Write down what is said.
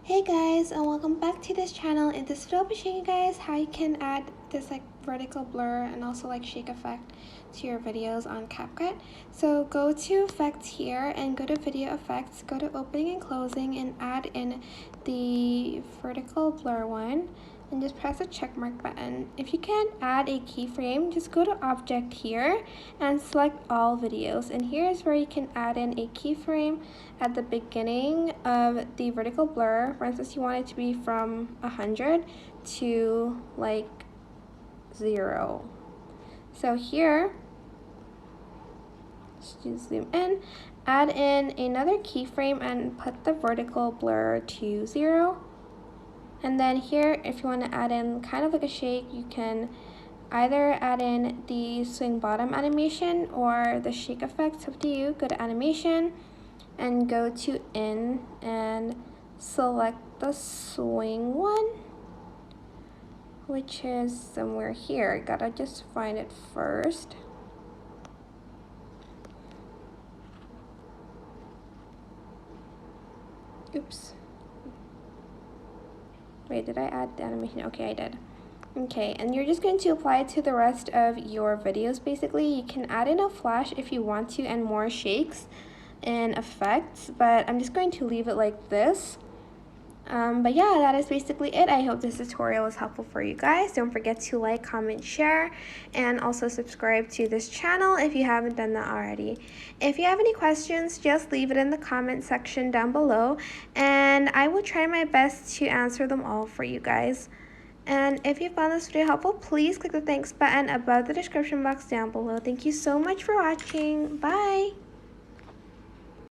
Hey guys, and welcome back to this channel. In this video I'll be showing you guys how you can add this vertical blur and also shake effect to your videos on CapCut. So go to effects here and go to video effects, go to opening and closing and add in the vertical blur one and just press the check mark button. If you can't add a keyframe, just go to object here and select all videos, and here's where you can add in a keyframe at the beginning of the vertical blur. For instance, you want it to be from 100 to 0. So here, just zoom in, add in another keyframe and put the vertical blur to 0. And then here, if you want to add in kind of a shake, you can either add in the swing bottom animation or the shake effect. It's up to you. Go to animation and go to in and select the swing one, which is somewhere here. Gotta just find it first. Oops. Wait, did I add the animation? Okay, I did. Okay, and you're just going to apply it to the rest of your videos basically. You can add in a flash if you want to and more shakes and effects, but I'm just going to leave it like this. But yeah, that is basically it. I hope this tutorial was helpful for you guys. Don't forget to like, comment, share, and also subscribe to this channel if you haven't done that already. If you have any questions, just leave it in the comment section down below, and I will try my best to answer them all for you guys. And if you found this video helpful, please click the thanks button above the description box down below. Thank you so much for watching. Bye!